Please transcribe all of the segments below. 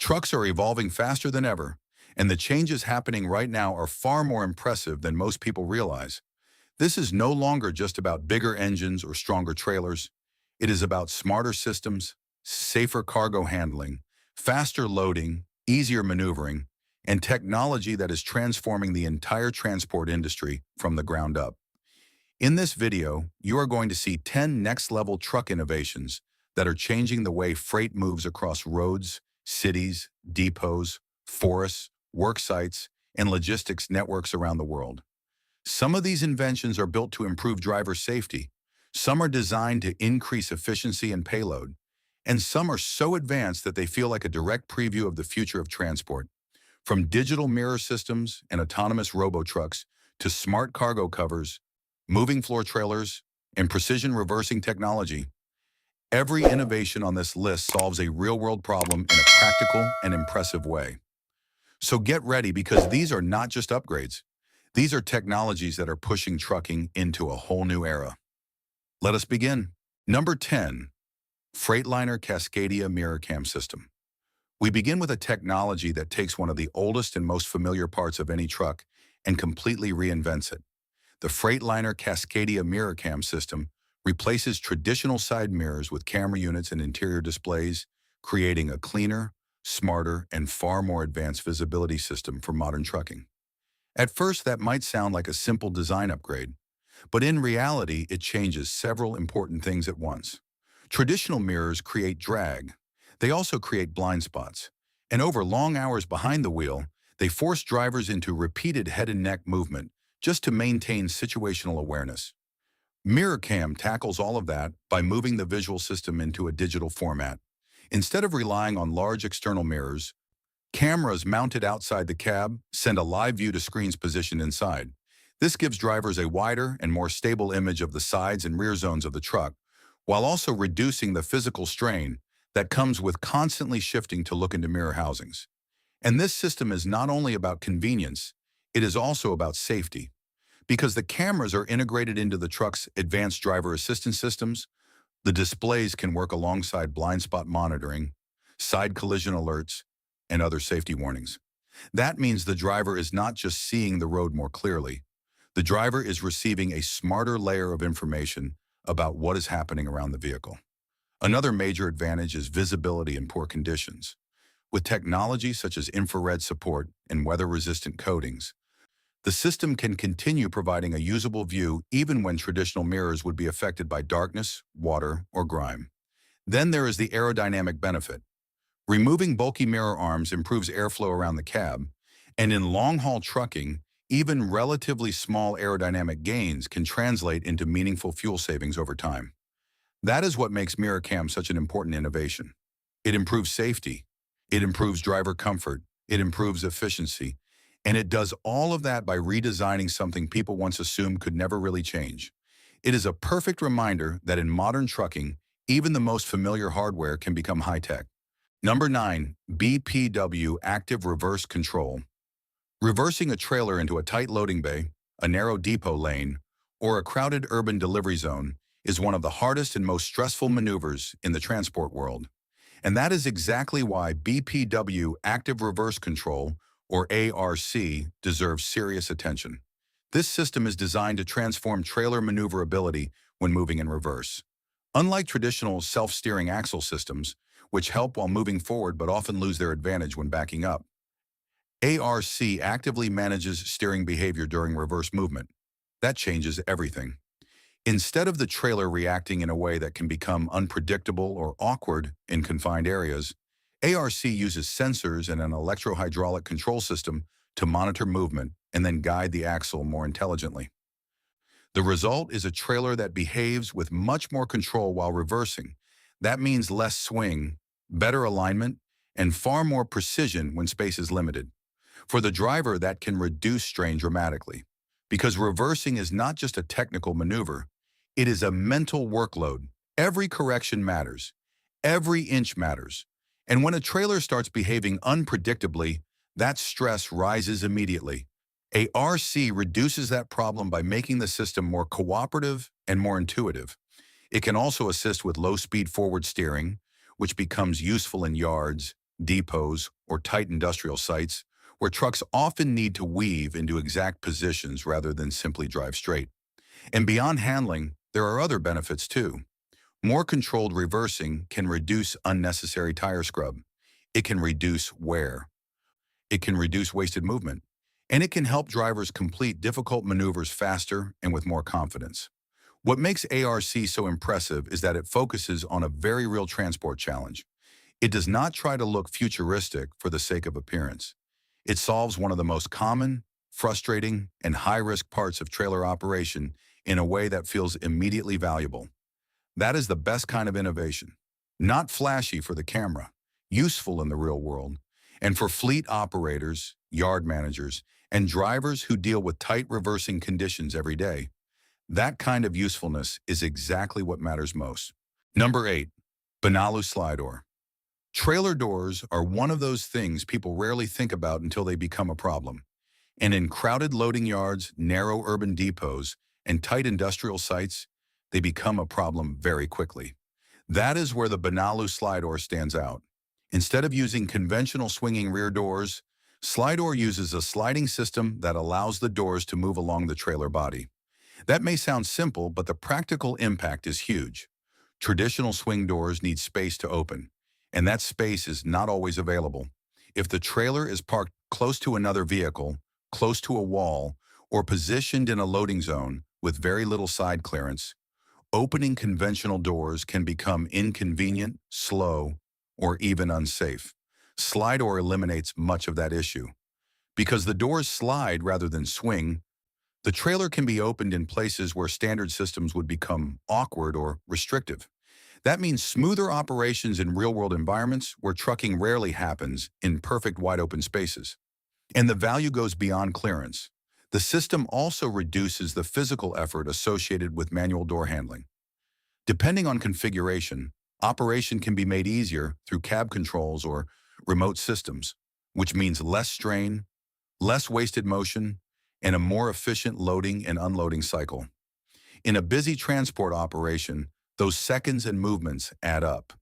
Trucks are evolving faster than ever, and the changes happening right now are far more impressive than most people realize. This is no longer just about bigger engines or stronger trailers. It is about smarter systems, safer cargo handling, faster loading, easier maneuvering, and technology that is transforming the entire transport industry from the ground up. In this video, you are going to see 10 next-level truck innovations that are changing the way freight moves across roads, cities, depots, forests, work sites, and logistics networks around the world. Some of these inventions are built to improve driver safety, some are designed to increase efficiency and payload, and some are so advanced that they feel like a direct preview of the future of transport. From digital mirror systems and autonomous robo-trucks to smart cargo covers, moving floor trailers, and precision reversing technology, every innovation on this list solves a real-world problem in a practical and impressive way. So get ready, because these are not just upgrades. These are technologies that are pushing trucking into a whole new era. Let us begin. Number 10, Freightliner Cascadia MirrorCam System. We begin with a technology that takes one of the oldest and most familiar parts of any truck and completely reinvents it. The Freightliner Cascadia MirrorCam system replaces traditional side mirrors with camera units and interior displays, creating a cleaner, smarter, and far more advanced visibility system for modern trucking. At first, that might sound like a simple design upgrade, but in reality, it changes several important things at once. Traditional mirrors create drag. They also create blind spots, and over long hours behind the wheel, they force drivers into repeated head and neck movement just to maintain situational awareness. MirrorCam tackles all of that by moving the visual system into a digital format. Instead of relying on large external mirrors, cameras mounted outside the cab send a live view to screens positioned inside. This gives drivers a wider and more stable image of the sides and rear zones of the truck, while also reducing the physical strain that comes with constantly shifting to look into mirror housings. And this system is not only about convenience, it is also about safety. Because the cameras are integrated into the truck's advanced driver assistance systems, the displays can work alongside blind spot monitoring, side collision alerts, and other safety warnings. That means the driver is not just seeing the road more clearly. The driver is receiving a smarter layer of information about what is happening around the vehicle. Another major advantage is visibility in poor conditions. With technology such as infrared support and weather-resistant coatings, the system can continue providing a usable view even when traditional mirrors would be affected by darkness, water, or grime. Then there is the aerodynamic benefit. Removing bulky mirror arms improves airflow around the cab, and in long-haul trucking, even relatively small aerodynamic gains can translate into meaningful fuel savings over time. That is what makes MirrorCam such an important innovation. It improves safety, it improves driver comfort, it improves efficiency, and it does all of that by redesigning something people once assumed could never really change. It is a perfect reminder that in modern trucking, even the most familiar hardware can become high-tech. Number 9, BPW Active Reverse Control. Reversing a trailer into a tight loading bay, a narrow depot lane, or a crowded urban delivery zone is one of the hardest and most stressful maneuvers in the transport world. And that is exactly why BPW Active Reverse Control, or ARC, deserves serious attention. This system is designed to transform trailer maneuverability when moving in reverse. Unlike traditional self-steering axle systems, which help while moving forward but often lose their advantage when backing up, ARC actively manages steering behavior during reverse movement. That changes everything. Instead of the trailer reacting in a way that can become unpredictable or awkward in confined areas, ARC uses sensors and an electro-hydraulic control system to monitor movement and then guide the axle more intelligently. The result is a trailer that behaves with much more control while reversing. That means less swing, better alignment, and far more precision when space is limited. For the driver, that can reduce strain dramatically, because reversing is not just a technical maneuver, it is a mental workload. Every correction matters. Every inch matters. And when a trailer starts behaving unpredictably, that stress rises immediately. ARC reduces that problem by making the system more cooperative and more intuitive. It can also assist with low-speed forward steering, which becomes useful in yards, depots, or tight industrial sites, where trucks often need to weave into exact positions rather than simply drive straight. And beyond handling, there are other benefits too. More controlled reversing can reduce unnecessary tire scrub. It can reduce wear. It can reduce wasted movement. And it can help drivers complete difficult maneuvers faster and with more confidence. What makes ARC so impressive is that it focuses on a very real transport challenge. It does not try to look futuristic for the sake of appearance. It solves one of the most common, frustrating, and high-risk parts of trailer operation in a way that feels immediately valuable. That is the best kind of innovation. Not flashy for the camera, useful in the real world, and for fleet operators, yard managers, and drivers who deal with tight reversing conditions every day. That kind of usefulness is exactly what matters most. Number 8. Benalu Slidor. Trailer doors are one of those things people rarely think about until they become a problem. And in crowded loading yards, narrow urban depots, and tight industrial sites, they become a problem very quickly. That is where the Benalu Slidor stands out. Instead of using conventional swinging rear doors, Slidor uses a sliding system that allows the doors to move along the trailer body. That may sound simple, but the practical impact is huge. Traditional swing doors need space to open, and that space is not always available. If the trailer is parked close to another vehicle, close to a wall, or positioned in a loading zone with very little side clearance, opening conventional doors can become inconvenient, slow, or even unsafe. Slidor eliminates much of that issue. Because the doors slide rather than swing, the trailer can be opened in places where standard systems would become awkward or restrictive. That means smoother operations in real-world environments where trucking rarely happens in perfect wide-open spaces. And the value goes beyond clearance. The system also reduces the physical effort associated with manual door handling. Depending on configuration, operation can be made easier through cab controls or remote systems, which means less strain, less wasted motion, and a more efficient loading and unloading cycle. In a busy transport operation, those seconds and movements add up.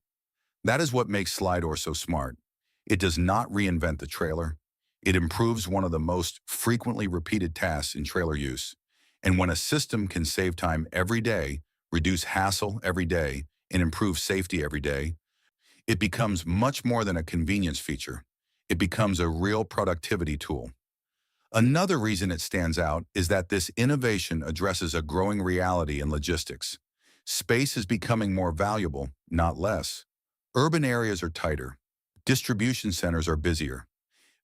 That is what makes Slidor so smart. It does not reinvent the trailer. It improves one of the most frequently repeated tasks in trailer use. And when a system can save time every day, reduce hassle every day, and improve safety every day, it becomes much more than a convenience feature. It becomes a real productivity tool. Another reason it stands out is that this innovation addresses a growing reality in logistics. Space is becoming more valuable, not less. Urban areas are tighter. Distribution centers are busier.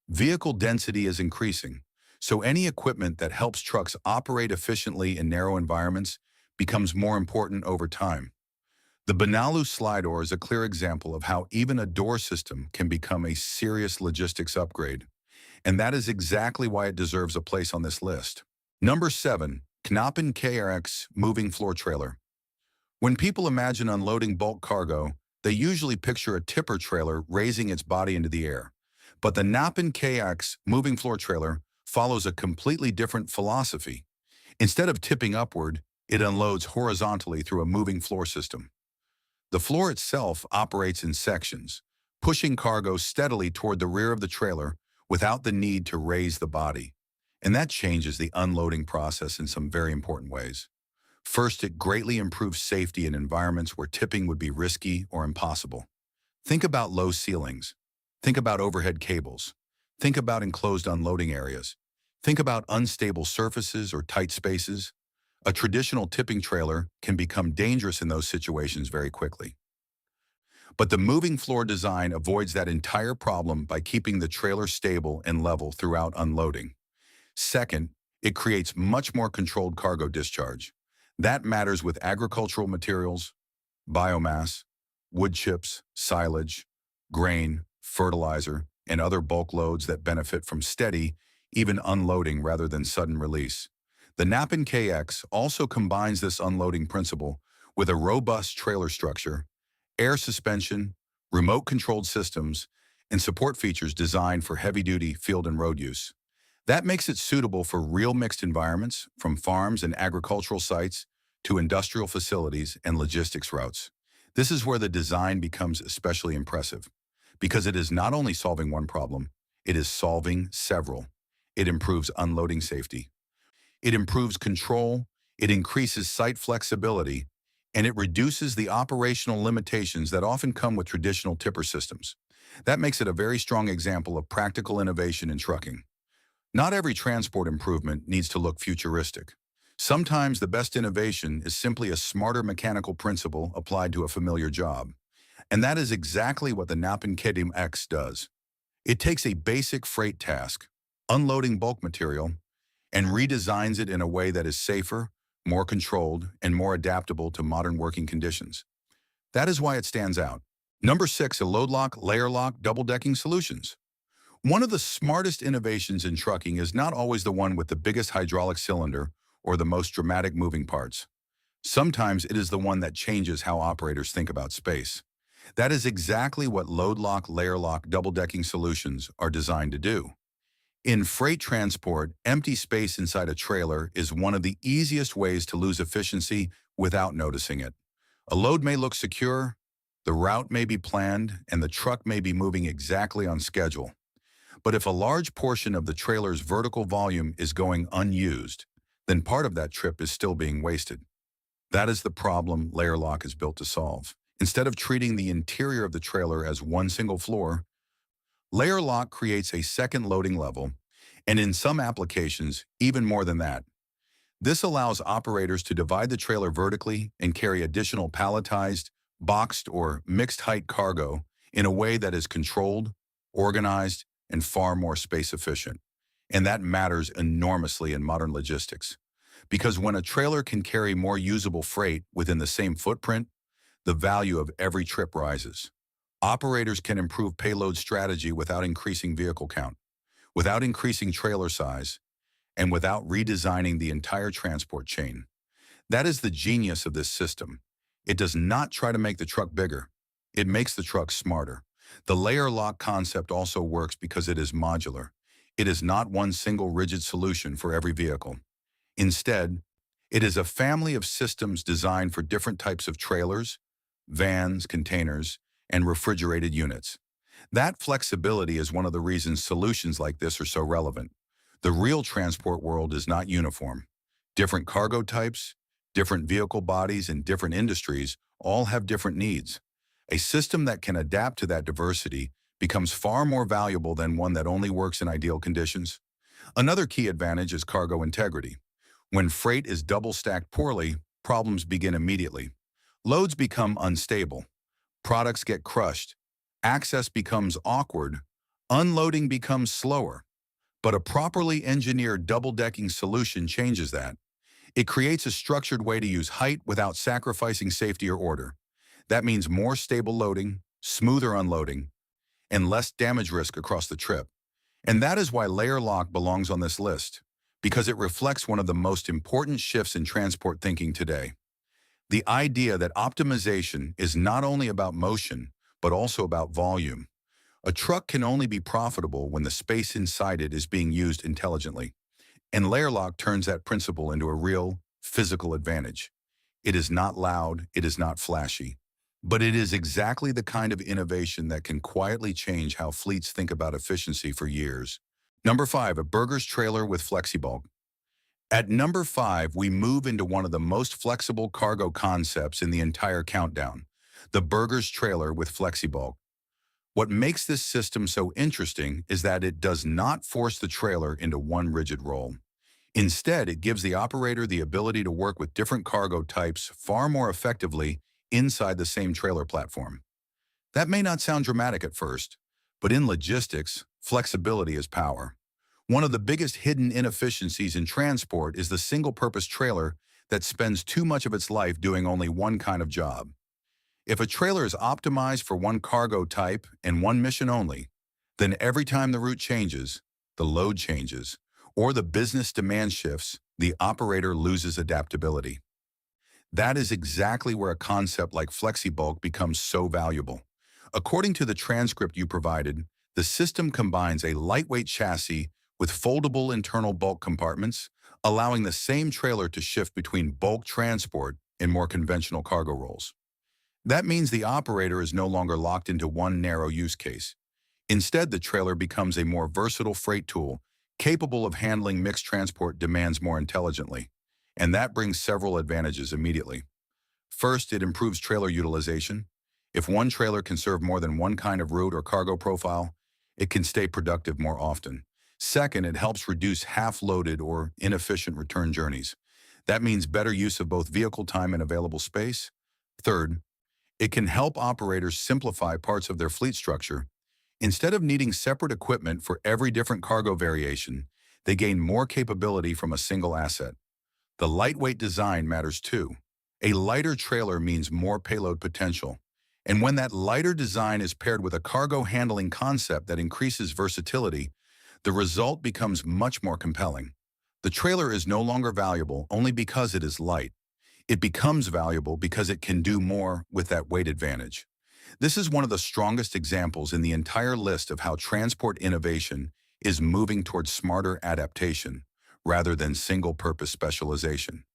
Vehicle density is increasing, so any equipment that helps trucks operate efficiently in narrow environments becomes more important over time. The Benalu Slidor is a clear example of how even a door system can become a serious logistics upgrade. And that is exactly why it deserves a place on this list. Number 7. Knapen KX Moving Floor Trailer. When people imagine unloading bulk cargo, they usually picture a tipper trailer raising its body into the air. But the Knapen KX Moving Floor Trailer follows a completely different philosophy. Instead of tipping upward, it unloads horizontally through a moving floor system. The floor itself operates in sections, pushing cargo steadily toward the rear of the trailer without the need to raise the body. And that changes the unloading process in some very important ways. First, it greatly improves safety in environments where tipping would be risky or impossible. Think about low ceilings. Think about overhead cables. Think about enclosed unloading areas. Think about unstable surfaces or tight spaces. A traditional tipping trailer can become dangerous in those situations very quickly. But the moving floor design avoids that entire problem by keeping the trailer stable and level throughout unloading. Second, it creates much more controlled cargo discharge. That matters with agricultural materials, biomass, wood chips, silage, grain, fertilizer, and other bulk loads that benefit from steady, even unloading rather than sudden release. The Knapen KX also combines this unloading principle with a robust trailer structure, air suspension, remote-controlled systems, and support features designed for heavy-duty field and road use. That makes it suitable for real mixed environments, from farms and agricultural sites to industrial facilities and logistics routes. This is where the design becomes especially impressive, because it is not only solving one problem, it is solving several. It improves unloading safety. It improves control, it increases site flexibility, and it reduces the operational limitations that often come with traditional tipper systems. That makes it a very strong example of practical innovation in trucking. Not every transport improvement needs to look futuristic. Sometimes the best innovation is simply a smarter mechanical principle applied to a familiar job. And that is exactly what the Knapen KX does. It takes a basic freight task, unloading bulk material, and redesigns it in a way that is safer, more controlled, and more adaptable to modern working conditions. That is why it stands out. Number 6, a LoadLok, LayerLok double-decking solutions. One of the smartest innovations in trucking is not always the one with the biggest hydraulic cylinder or the most dramatic moving parts. Sometimes it is the one that changes how operators think about space. That is exactly what LoadLok, LayerLok double-decking solutions are designed to do. In freight transport, empty space inside a trailer is one of the easiest ways to lose efficiency without noticing it. A load may look secure, the route may be planned, and the truck may be moving exactly on schedule. But if a large portion of the trailer's vertical volume is going unused, then part of that trip is still being wasted. That is the problem LayerLok is built to solve. Instead of treating the interior of the trailer as one single floor, LayerLok creates a second loading level, and in some applications, even more than that. This allows operators to divide the trailer vertically and carry additional palletized, boxed, or mixed-height cargo in a way that is controlled, organized, and far more space-efficient. And that matters enormously in modern logistics. Because when a trailer can carry more usable freight within the same footprint, the value of every trip rises. Operators can improve payload strategy without increasing vehicle count, without increasing trailer size, and without redesigning the entire transport chain. That is the genius of this system. It does not try to make the truck bigger. It makes the truck smarter. The LayerLok concept also works because it is modular. It is not one single rigid solution for every vehicle. Instead, it is a family of systems designed for different types of trailers, vans, containers, and refrigerated units. That flexibility is one of the reasons solutions like this are so relevant. The real transport world is not uniform. Different cargo types, different vehicle bodies, and different industries all have different needs. A system that can adapt to that diversity becomes far more valuable than one that only works in ideal conditions. Another key advantage is cargo integrity. When freight is double-stacked poorly, problems begin immediately. Loads become unstable. Products get crushed. Access becomes awkward. Unloading becomes slower. But a properly engineered double-decking solution changes that. It creates a structured way to use height without sacrificing safety or order. That means more stable loading, smoother unloading, and less damage risk across the trip. And that is why LayerLok belongs on this list, because it reflects one of the most important shifts in transport thinking today. The idea that optimization is not only about motion, but also about volume. A truck can only be profitable when the space inside it is being used intelligently. And LayerLok turns that principle into a real, physical advantage. It is not loud, it is not flashy, but it is exactly the kind of innovation that can quietly change how fleets think about efficiency for years. Number 5, a Burger's trailer with Flexi-Bulk. At number 5, we move into one of the most flexible cargo concepts in the entire countdown, the Burger's trailer with Flexi-Bulk. What makes this system so interesting is that it does not force the trailer into one rigid role. Instead, it gives the operator the ability to work with different cargo types far more effectively inside the same trailer platform. That may not sound dramatic at first, but in logistics, flexibility is power. One of the biggest hidden inefficiencies in transport is the single-purpose trailer that spends too much of its life doing only one kind of job. If a trailer is optimized for one cargo type and one mission only, then every time the route changes, the load changes, or the business demand shifts, the operator loses adaptability. That is exactly where a concept like Flexi-Bulk becomes so valuable. According to the transcript you provided, the system combines a lightweight chassis with foldable internal bulk compartments, allowing the same trailer to shift between bulk transport and more conventional cargo roles. That means the operator is no longer locked into one narrow use case. Instead, the trailer becomes a more versatile freight tool, capable of handling mixed transport demands more intelligently. And that brings several advantages immediately. First, it improves trailer utilization. If one trailer can serve more than one kind of route or cargo profile, it can stay productive more often. Second, it helps reduce half-loaded or inefficient return journeys. That means better use of both vehicle time and available space. Third, it can help operators simplify parts of their fleet structure. Instead of needing separate equipment for every different cargo variation, they gain more capability from a single asset. The lightweight design matters too. A lighter trailer means more payload potential. And when that lighter design is paired with a cargo handling concept that increases versatility, the result becomes much more compelling. The trailer is no longer valuable only because it is light. It becomes valuable because it can do more with that weight advantage. This is one of the strongest examples in the entire list of how transport innovation is moving towards smarter adaptation rather than single-purpose specialization.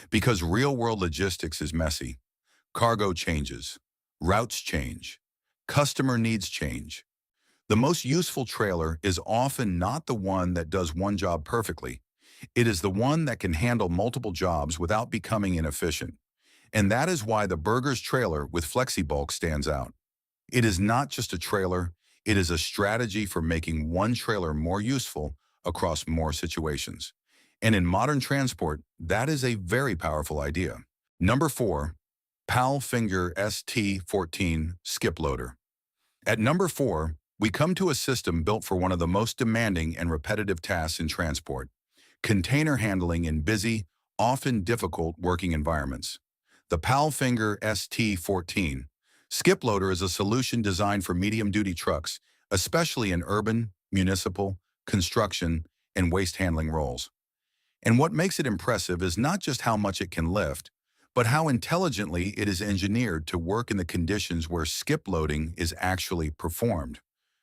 Because real-world logistics is messy. Cargo changes, routes change, customer needs change. The most useful trailer is often not the one that does one job perfectly. It is the one that can handle multiple jobs without becoming inefficient. And that is why the Burgers trailer with Flexi-Bulk stands out. It is not just a trailer, it is a strategy for making one trailer more useful across more situations. And in modern transport, that is a very powerful idea. Number 4, PALFINGER ST14 Skiploader. At number 4, we come to a system built for one of the most demanding and repetitive tasks in transport: container handling in busy, often difficult working environments. The PALFINGER ST14 Skiploader is a solution designed for medium-duty trucks, especially in urban, municipal, construction, and waste handling roles. And what makes it impressive is not just how much it can lift, but how intelligently it is engineered to work in the conditions where skip loading is actually performed.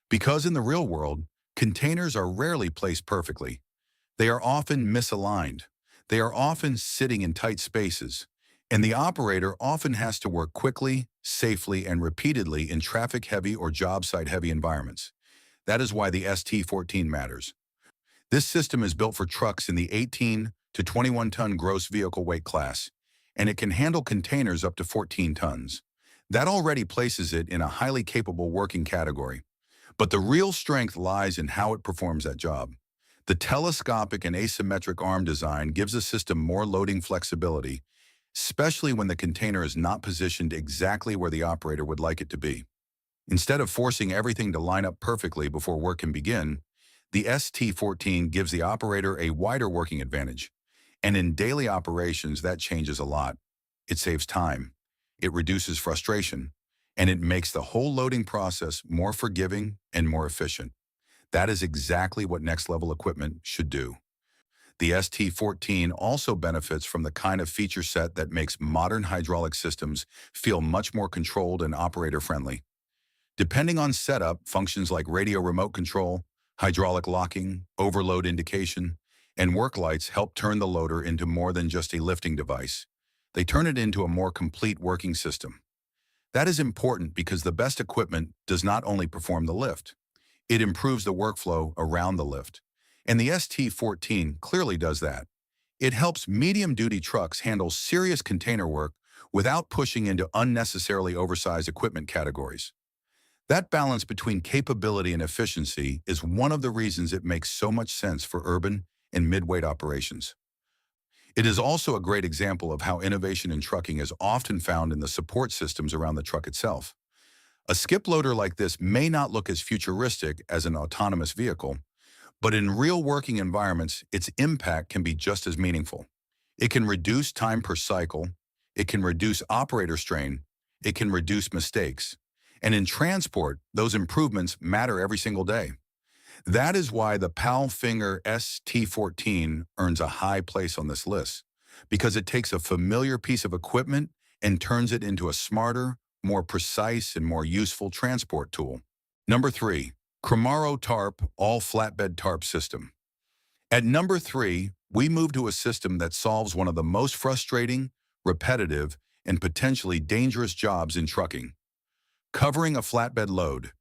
Because in the real world, containers are rarely placed perfectly. They are often misaligned. They are often sitting in tight spaces. And the operator often has to work quickly, safely, and repeatedly in traffic-heavy or job site-heavy environments. That is why the ST14 matters. This system is built for trucks in the 18 to 21-ton gross vehicle weight class, and it can handle containers up to 14 tons. That already places it in a highly capable working category. But the real strength lies in how it performs that job. The telescopic and asymmetric arm design gives the system more loading flexibility, especially when the container is not positioned exactly where the operator would like it to be. Instead of forcing everything to line up perfectly before work can begin, the ST14 gives the operator a wider working advantage. And in daily operations, that changes a lot. It saves time, it reduces frustration, and it makes the whole loading process more forgiving and more efficient. That is exactly what next-level equipment should do. The ST14 also benefits from the kind of feature set that makes modern hydraulic systems feel much more controlled and operator-friendly. Depending on setup, functions like radio remote control, hydraulic locking, overload indication, and work lights help turn the loader into more than just a lifting device. They turn it into a more complete working system. That is important because the best equipment does not only perform the lift, it improves the workflow around the lift. And the ST14 clearly does that. It helps medium-duty trucks handle serious container work without pushing into unnecessarily oversized equipment categories. That balance between capability and efficiency is one of the reasons it makes so much sense for urban and mid-weight operations. It is also a great example of how innovation in trucking is often found in the support systems around the truck itself. A skip loader like this may not look as futuristic as an autonomous vehicle, but in real working environments, its impact can be just as meaningful. It can reduce time per cycle, it can reduce operator strain, it can reduce mistakes. And in transport, those improvements matter every single day. That is why the PALFINGER ST14 earns a high place on this list, because it takes a familiar piece of equipment and turns it into a smarter, more precise, and more useful transport tool. Number 3, Cramaro Tarp all-flatbed tarp system. At number 3, we move to a system that solves one of the most frustrating, repetitive, and potentially dangerous jobs in trucking. Covering a flatbed load.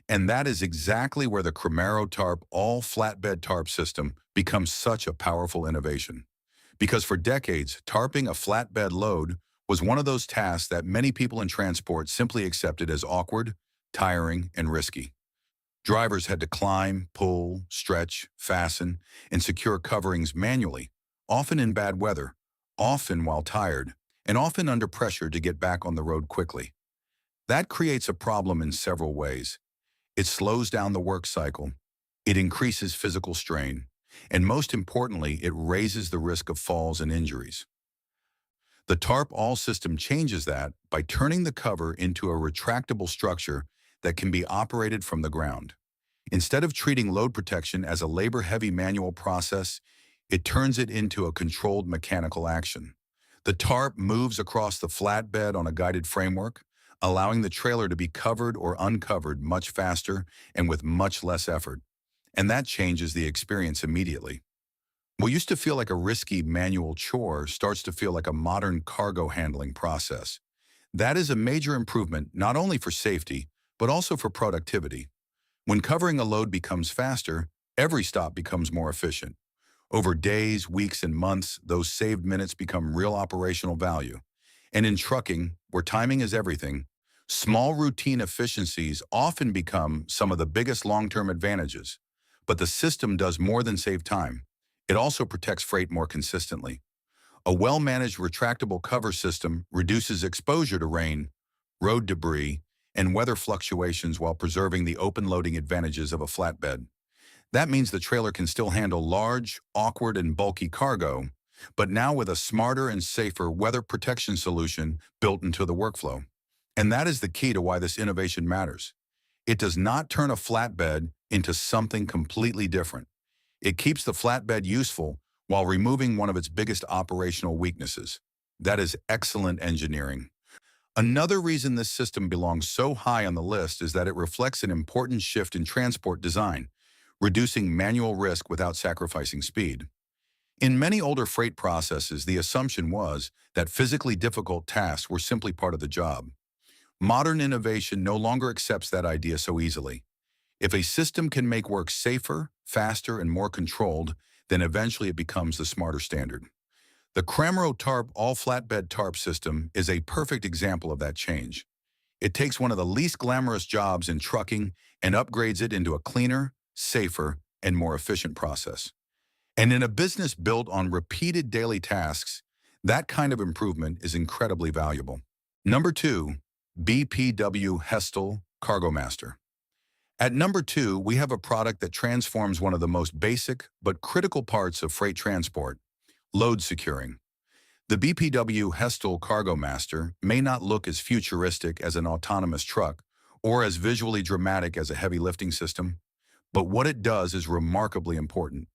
And that is exactly where the Cramaro Tarp all-flatbed tarp system becomes such a powerful innovation. Because for decades, tarping a flatbed load was one of those tasks that many people in transport simply accepted as awkward, tiring, and risky. Drivers had to climb, pull, stretch, fasten, and secure coverings manually, often in bad weather, often while tired, and often under pressure to get back on the road quickly. That creates a problem in several ways. It slows down the work cycle, it increases physical strain, and most importantly, it raises the risk of falls and injuries. The Tarp All system changes that by turning the cover into a retractable structure that can be operated from the ground. Instead of treating load protection as a labor-heavy manual process, it turns it into a controlled mechanical action. The tarp moves across the flatbed on a guided framework, allowing the trailer to be covered or uncovered much faster and with much less effort. And that changes the experience immediately. What used to feel like a risky manual chore starts to feel like a modern cargo handling process. That is a major improvement not only for safety, but also for productivity. When covering a load becomes faster, every stop becomes more efficient. Over days, weeks, and months, those saved minutes become real operational value. And in trucking, where timing is everything, small routine efficiencies often become some of the biggest long-term advantages. But the system does more than save time. It also protects freight more consistently. A well-managed retractable cover system reduces exposure to rain, road debris, and weather fluctuations while preserving the open loading advantages of a flatbed. That means the trailer can still handle large, awkward, and bulky cargo, but now with a smarter and safer weather protection solution built into the workflow. And that is the key to why this innovation matters. It does not turn a flatbed into something completely different. It keeps the flatbed useful while removing one of its biggest operational weaknesses. That is excellent engineering. Another reason this system belongs so high on the list is that it reflects an important shift in transport design, reducing manual risk without sacrificing speed. In many older freight processes, the assumption was that physically difficult tasks were simply part of the job. Modern innovation no longer accepts that idea so easily. If a system can make work safer, faster, and more controlled, then eventually it becomes the smarter standard. The Cramaro Tarp all-flatbed tarp system is a perfect example of that change. It takes one of the least glamorous jobs in trucking and upgrades it into a cleaner, safer, and more efficient process. And in a business built on repeated daily tasks, that kind of improvement is incredibly valuable. Number 2, BPW HESTAL CargoMaster. At number 2, we have a product that transforms one of the most basic but critical parts of freight transport: load securing. The BPW HESTAL CargoMaster may not look as futuristic as an autonomous truck or as visually dramatic as a heavy lifting system, but what it does is remarkably important.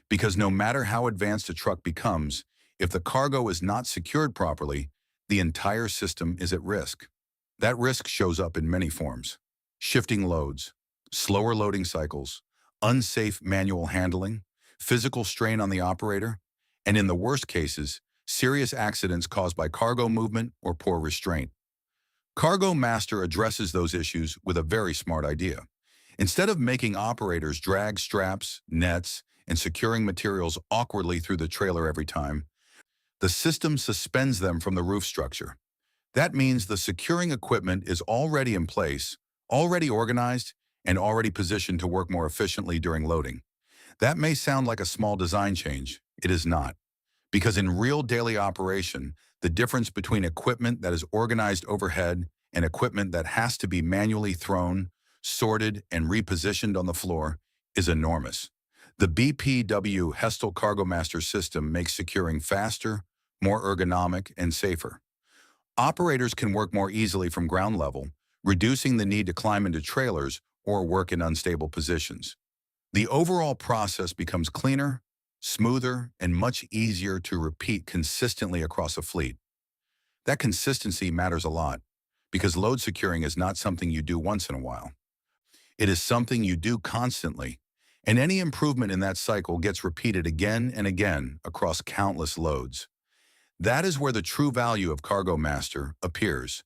Because no matter how advanced a truck becomes, if the cargo is not secured properly, the entire system is at risk. That risk shows up in many forms: shifting loads, slower loading cycles, unsafe manual handling, physical strain on the operator, and in the worst cases, serious accidents caused by cargo movement or poor restraint. CargoMaster addresses those issues with a very smart idea. Instead of making operators drag straps, nets, and securing materials awkwardly through the trailer every time, the system suspends them from the roof structure. That means the securing equipment is already in place, already organized, and already positioned to work more efficiently during loading. That may sound like a small design change. It is not. Because in real daily operation, the difference between equipment that is organized overhead and equipment that has to be manually thrown, sorted, and repositioned on the floor is enormous. The BPW HESTAL CargoMaster system makes securing faster, more ergonomic, and safer. Operators can work more easily from ground level, reducing the need to climb into trailers or work in unstable positions. The overall process becomes cleaner, smoother, and much easier to repeat consistently across a fleet. That consistency matters a lot, because load securing is not something you do once in a while. It is something you do constantly, and any improvement in that cycle gets repeated again and again across countless loads. That is where the true value of CargoMaster appears.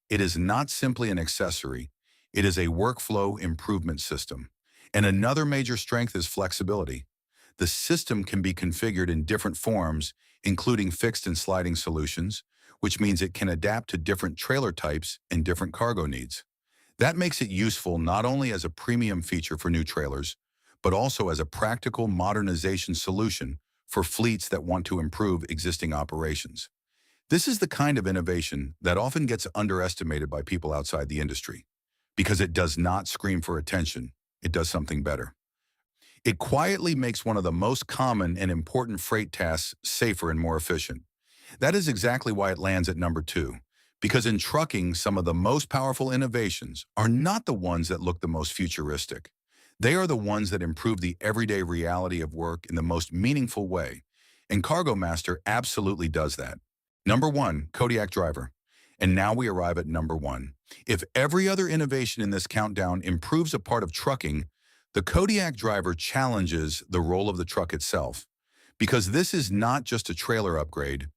It is not simply an accessory, it is a workflow improvement system. And another major strength is flexibility. The system can be configured in different forms, including fixed and sliding solutions, which means it can adapt to different trailer types and different cargo needs. That makes it useful not only as a premium feature for new trailers, but also as a practical modernization solution for fleets that want to improve existing operations. This is the kind of innovation that often gets underestimated by people outside the industry, because it does not scream for attention, it does something better. It quietly makes one of the most common and important freight tasks safer and more efficient. That is exactly why it lands at number 2, because in trucking, some of the most powerful innovations are not the ones that look the most futuristic. They are the ones that improve the everyday reality of work in the most meaningful way, and CargoMaster absolutely does that. Number 1, Kodiak Driver. And now we arrive at number 1. If every other innovation in this countdown improves a part of trucking, the Kodiak Driver challenges the role of the truck itself. Because this is not just a trailer upgrade,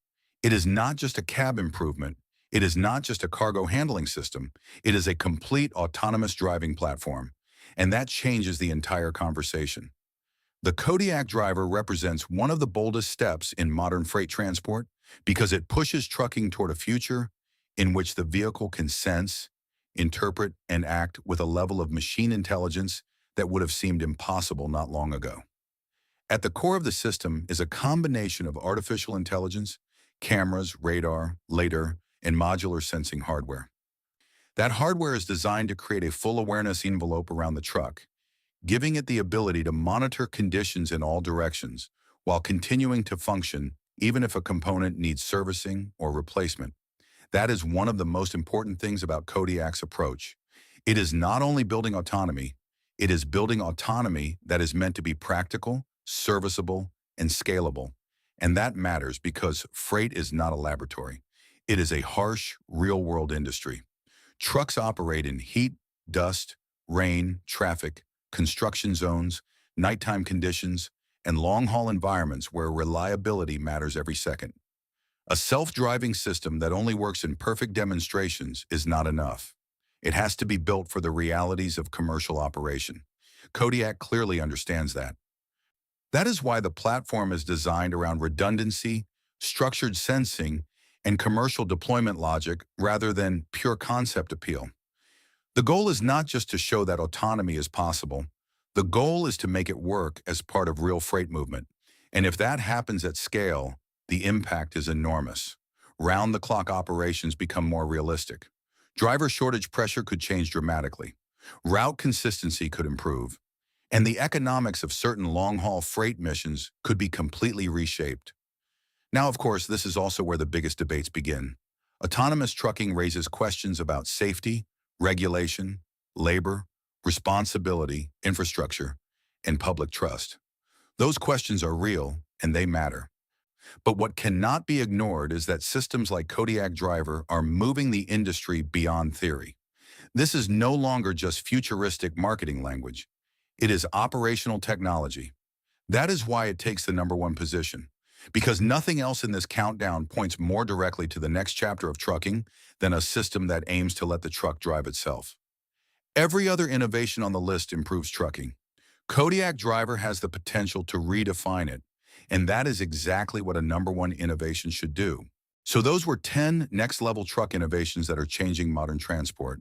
it is not just a cab improvement, it is not just a cargo handling system, it is a complete autonomous driving platform. And that changes the entire conversation. The Kodiak Driver represents one of the boldest steps in modern freight transport because it pushes trucking toward a future in which the vehicle can sense, interpret, and act with a level of machine intelligence that would have seemed impossible not long ago. At the core of the system is a combination of artificial intelligence, cameras, radar, LiDAR, and modular sensing hardware. That hardware is designed to create a full awareness envelope around the truck, giving it the ability to monitor conditions in all directions while continuing to function even if a component needs servicing or replacement. That is one of the most important things about Kodiak's approach. It is not only building autonomy, it is building autonomy that is meant to be practical, serviceable, and scalable. And that matters because freight is not a laboratory. It is a harsh, real-world industry. Trucks operate in heat, dust, rain, traffic, construction zones, nighttime conditions, and long-haul environments where reliability matters every second. A self-driving system that only works in perfect demonstrations is not enough. It has to be built for the realities of commercial operation. Kodiak clearly understands that. That is why the platform is designed around redundancy, structured sensing, and commercial deployment logic rather than pure concept appeal. The goal is not just to show that autonomy is possible. The goal is to make it work as part of real freight movement. And if that happens at scale, the impact is enormous. Round-the-clock operations become more realistic. Driver shortage pressure could change dramatically. Route consistency could improve. And the economics of certain long-haul freight missions could be completely reshaped. Now, of course, this is also where the biggest debates begin. Autonomous trucking raises questions about safety, regulation, labor, responsibility, infrastructure, and public trust. Those questions are real, and they matter. But what cannot be ignored is that systems like Kodiak Driver are moving the industry beyond theory. This is no longer just futuristic marketing language. It is operational technology. That is why it takes the number 1 position, because nothing else in this countdown points more directly to the next chapter of trucking than a system that aims to let the truck drive itself. Every other innovation on the list improves trucking. Kodiak Driver has the potential to redefine it, and that is exactly what a number 1 innovation should do. So those were 10 next-level truck innovations that are changing modern transport.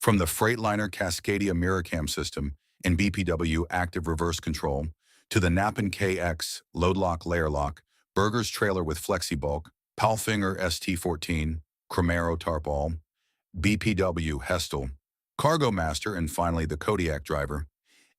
From the Freightliner Cascadia MirrorCam system and BPW active reverse control, to the Knapen KX LoadLok LayerLok, Burger's trailer with Flexi-Bulk, PALFINGER ST14, Cramaro Tarp, BPW HESTAL CargoMaster, and finally the Kodiak Driver.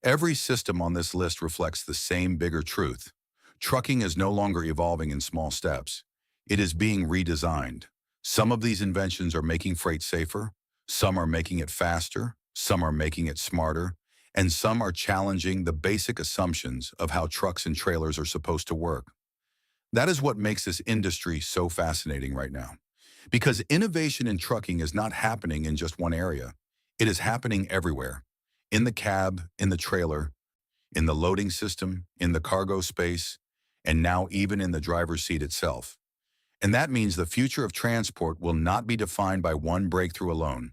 Every system on this list reflects the same bigger truth. Trucking is no longer evolving in small steps. It is being redesigned. Some of these inventions are making freight safer, some are making it faster, some are making it smarter, and some are challenging the basic assumptions of how trucks and trailers are supposed to work. That is what makes this industry so fascinating right now. Because innovation in trucking is not happening in just one area. It is happening everywhere. In the cab, in the trailer, in the loading system, in the cargo space, and now even in the driver's seat itself. And that means the future of transport will not be defined by one breakthrough alone.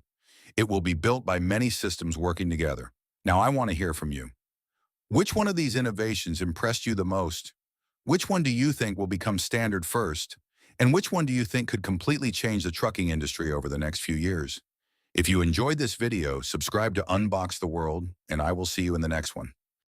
It will be built by many systems working together. Now, I want to hear from you. Which one of these innovations impressed you the most? Which one do you think will become standard first? And which one do you think could completely change the trucking industry over the next few years? If you enjoyed this video, subscribe to Unbox the World, and I will see you in the next one.